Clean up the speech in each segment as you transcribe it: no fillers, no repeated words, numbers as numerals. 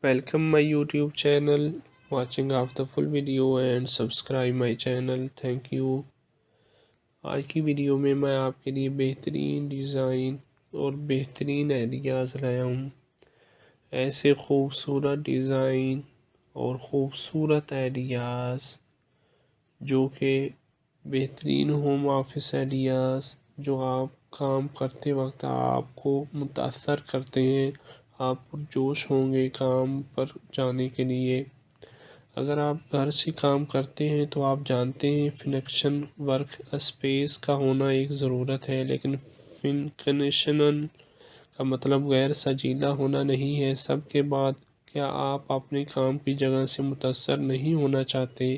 Welcome my YouTube channel, watching of the full video and subscribe my channel. Thank you. آج کی video میں آپ کے لیے بہترین ڈیزائن اور بہترین آئیڈیاز لایا ہوں. ایسے خوبصورت ڈیزائن اور خوبصورت آئیڈیاز جو کہ بہترین ہوم آفس آئیڈیاز جو آپ کام کرتے وقت آپ کو متاثر کرتے ہیں. آپ پرجوش ہوں گے کام پر جانے کے لیے. اگر آپ گھر سے کام کرتے ہیں تو آپ جانتے ہیں فنکشن ورک اسپیس کا ہونا ایک ضرورت ہے، لیکن فنکشنن کا مطلب غیر سجیلا ہونا نہیں ہے. سب کے بعد کیا آپ اپنے کام کی جگہ سے متاثر نہیں ہونا چاہتے؟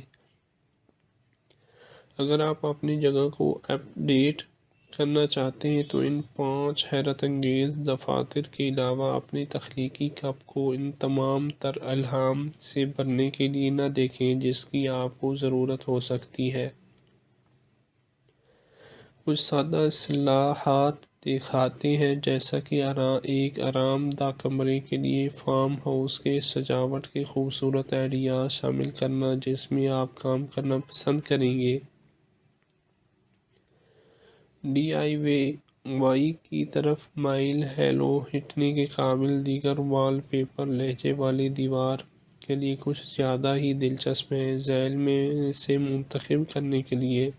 اگر آپ اپنی جگہ کو اپ ڈیٹ کرنا چاہتے ہیں تو ان 5 حیرت انگیز دفاتر کے علاوہ اپنی تخلیقی کپ کو ان تمام تر الہام سے بھرنے کے لیے نہ دیکھیں جس کی آپ کو ضرورت ہو سکتی ہے. کچھ سادہ اصطلاحات دکھاتے ہیں، جیسا کہ ایک آرام دہ کمرے کے لیے فارم ہاؤس کے سجاوٹ کے خوبصورت آئیڈیاز شامل کرنا جس میں آپ کام کرنا پسند کریں گے. ڈی آئی وائی کی طرف مائل ہیلو ہٹنے کے قابل دیگر وال پیپر لہجے والی دیوار کے لیے کچھ زیادہ ہی دلچسپ ہیں. ذیل میں سے منتخب کرنے کے لیے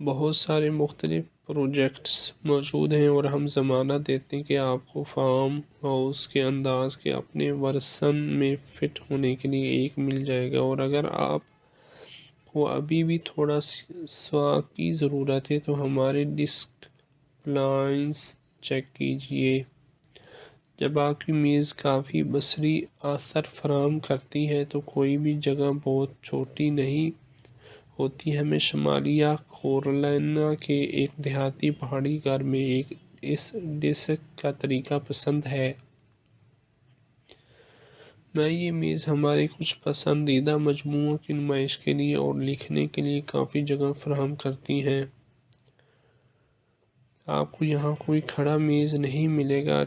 بہت سارے مختلف پروجیکٹس موجود ہیں اور ہم ضمانت دیتے ہیں کہ آپ کو فارم ہاؤس کے انداز کے اپنے ورژن میں فٹ ہونے کے لیے ایک مل جائے گا. اور اگر آپ کو ابھی بھی تھوڑا سوا کی ضرورت ہے تو ہمارے ڈسک پلانس چیک کیجئے. جب آپ کی میز کافی بصری اثر فراہم کرتی ہے تو کوئی بھی جگہ بہت چھوٹی نہیں ہوتی. ہمیں شمالیہ کیرولینا کے ایک دیہاتی پہاڑی گھر میں اس ڈسک کا طریقہ پسند ہے. یہ میز ہمارے کچھ پسندیدہ مجموعوں کی نمائش کے لیے اور لکھنے کے لیے کافی جگہ فراہم کرتی ہے. آپ کو یہاں کوئی کھڑا میز نہیں ملے گا.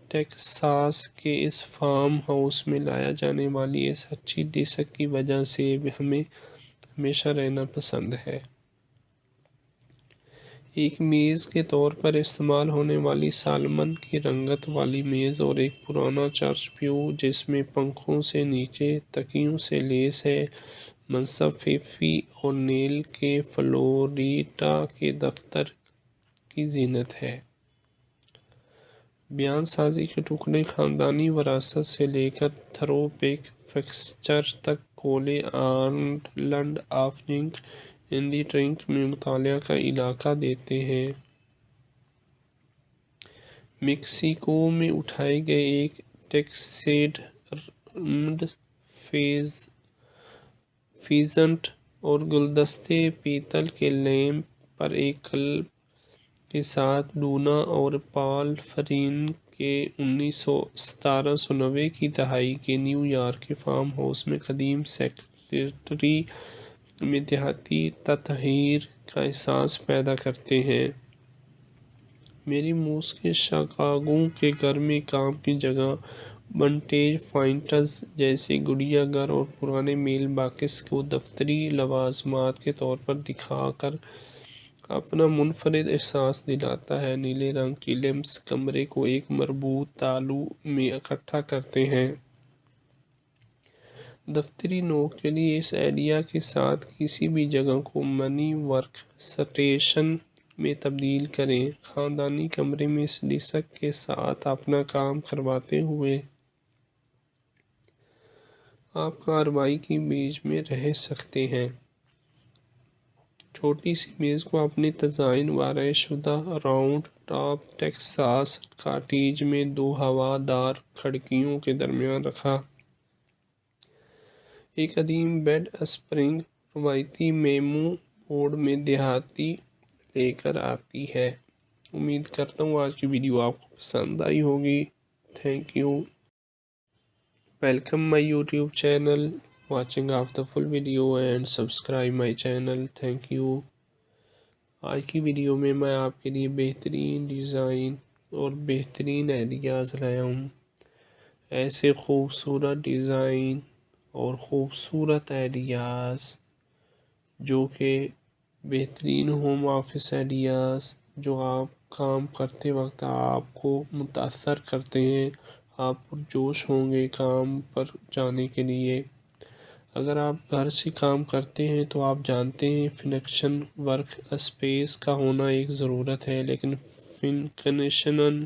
ٹیکساس کے اس فارم ہاؤس میں لایا جانے والی اس اچھی ڈسک کی وجہ سے ہمیں ہمیشہ رہنا پسند ہے. ایک میز کے طور پر استعمال ہونے والی سالمن کی رنگت والی میز اور ایک پرانا چرچ پیو جس میں پنکھوں سے نیچے تکیوں سے لیس ہے، منصب فیفی اورنیل کے فلوریڈا کے دفتر کی زینت ہے. بیان سازی کے ٹکڑے خاندانی وراثت سے لے کر تھرو بیک فکسچر تک کولے آئلینڈ آف جنک اینڈی ٹرنک میں مطالعہ کا علاقہ دیتے ہیں. میکسیکو میں اٹھائے گئے ایک ٹیکسیڈرمڈ فیزنٹ اور گلدستے پیتل کے لیمپ پر ایک کلب کے ساتھ ڈونا اور پال فرین کے 1790 کی دہائی کے نیو یارک کے فارم ہاؤس میں قدیم سیکریٹری میں دیہاتی تطہیر کا احساس پیدا کرتے ہیں. میری موس کے شکاگو کے گھر میں کام کی جگہ ونٹیج فائنڈز جیسے گڑیا گھر اور پرانے میل باکس کو دفتری لوازمات کے طور پر دکھا کر اپنا منفرد احساس دلاتا ہے. نیلے رنگ کی لیمپس کمرے کو ایک مربوط تالو میں اکٹھا کرتے ہیں. دفتری نوک کے لیے اس آئیڈیا کے ساتھ کسی بھی جگہ کو منی ورک سٹیشن میں تبدیل کریں. خاندانی کمرے میں اس ڈسک کے ساتھ اپنا کام کرواتے ہوئے آپ کارروائی کے بیچ میں رہ سکتے ہیں. چھوٹی سی میز کو اپنے تزئین و شدہ راؤنڈ ٹاپ ٹیکساس کاٹیج میں 2 ہوا دار کھڑکیوں کے درمیان رکھا. ایک قدیم بیڈ اسپرنگ روایتی میمو بورڈ میں دیہاتی لے کر آتی ہے. امید کرتا ہوں آج کی ویڈیو آپ کو پسند آئی ہوگی. Thank you. Welcome my YouTube channel, watching of the full video and subscribe my channel. Thank you. آج کی ویڈیو میں آپ کے لیے بہترین ڈیزائن اور بہترین آئیڈیاز لایا ہوں. ایسے خوبصورت ڈیزائن اور خوبصورت آئیڈیاز جو کہ بہترین ہوم آفس آئیڈیاز جو آپ کام کرتے وقت آپ کو متاثر کرتے ہیں، آپ پرجوش ہوں گے کام پر جانے کے لیے۔ اگر آپ گھر سے کام کرتے ہیں تو آپ جانتے ہیں فنکشن ورک اسپیس کا ہونا ایک ضرورت ہے، لیکن فنکنشنل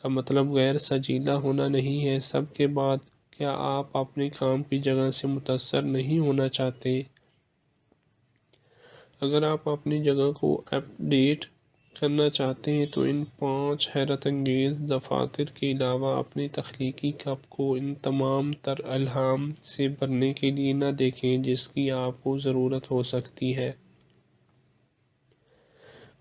کا مطلب غیر سجیلا ہونا نہیں ہے۔ سب کے بعد کیا آپ اپنے کام کی جگہ سے متاثر نہیں ہونا چاہتے؟ اگر آپ اپنی جگہ کو اپ ڈیٹ کرنا چاہتے ہیں تو ان 5 حیرت انگیز دفاتر کے علاوہ اپنی تخلیقی کپ کو ان تمام تر الہام سے بھرنے کے لیے نہ دیکھیں جس کی آپ کو ضرورت ہو سکتی ہے۔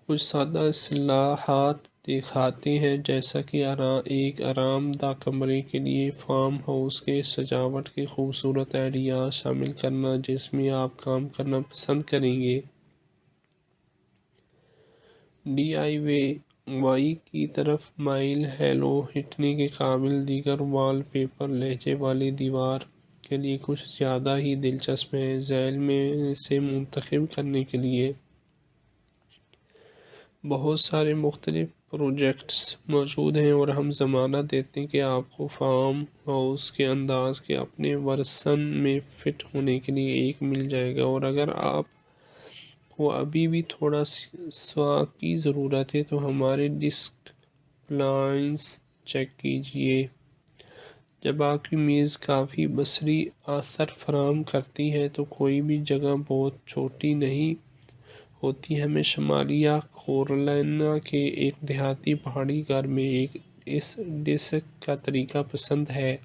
کچھ سادہ اصطلاحات دکھاتے ہیں، جیسا کہ ایک آرام دہ کمرے کے لیے فارم ہاؤس کے سجاوٹ کے خوبصورت آئیڈیاز شامل کرنا جس میں آپ کام کرنا پسند کریں گے۔ ڈی آئی وائی کی طرف مائل ہیلو ہٹنے کے قابل دیگر وال پیپر لہجے والی دیوار کے لیے کچھ زیادہ ہی دلچسپ ہیں۔ ذیل میں سے منتخب کرنے کے لیے بہت سارے مختلف پروجیکٹس موجود ہیں اور ہم ضمانت دیتے ہیں کہ آپ کو فارم ہاؤس کے انداز کے اپنے ورژن میں فٹ ہونے کے لیے ایک مل جائے گا۔ اور اگر آپ کو ابھی بھی تھوڑا سا کی ضرورت ہے تو ہمارے ڈیسک پلانس چیک کیجئے۔ جب آپ کی میز کافی بصری اثر فراہم کرتی ہے تو کوئی بھی جگہ بہت چھوٹی نہیں ہوتی۔ ہمیں شمالی کیرولینا کے ایک دیہاتی پہاڑی گھر میں اس ڈیسک کا طریقہ پسند ہے۔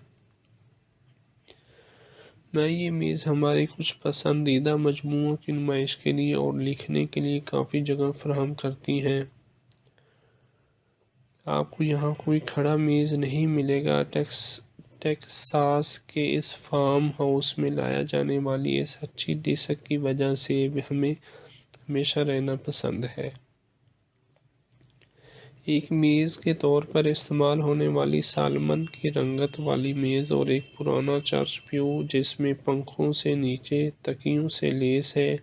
میں یہ میز ہمارے کچھ پسندیدہ مجموعوں کی نمائش کے لیے اور لکھنے کے لیے کافی جگہ فراہم کرتی ہیں۔ آپ کو یہاں کوئی کھڑا میز نہیں ملے گا۔ ٹیکساس کے اس فارم ہاؤس میں لایا جانے والی اس اچھی ڈیسک کی وجہ سے ہمیں ہمیشہ رہنا پسند ہے۔ ایک میز کے طور پر استعمال ہونے والی سالمن کی رنگت والی میز اور ایک پرانا چرچ پیو جس میں پنکھوں سے نیچے تکیوں سے لیس ہے،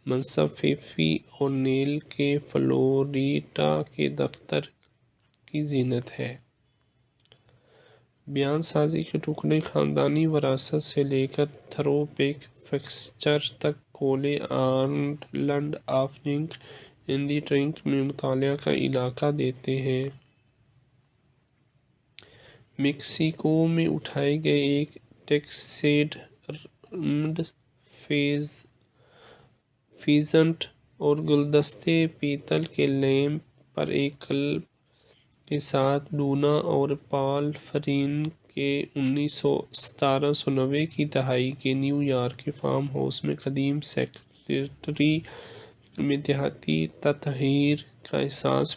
منصب فیفی اورنیل کے فلوریڈا کے دفتر کی زینت ہے۔ بیان سازی کے ٹکڑے خاندانی وراثت سے لے کر تھرو بیک فکسچر تک کولے آئلینڈ آف جنک اینڈی ٹرنک میں مطالعہ کا علاقہ دیتے ہیں۔ میکسیکو میں اٹھائے گئے ایک ٹیکسیڈرمڈ فیزنٹ اور گلدستے پیتل کے لیمپ پر ایک کلب کے ساتھ ڈونا اور پال فرین کے 1790 کی دہائی کے نیو یارک کے فارم ہاؤس میں قدیم سیکرٹری میں دیہاتی تطہیر کا احساس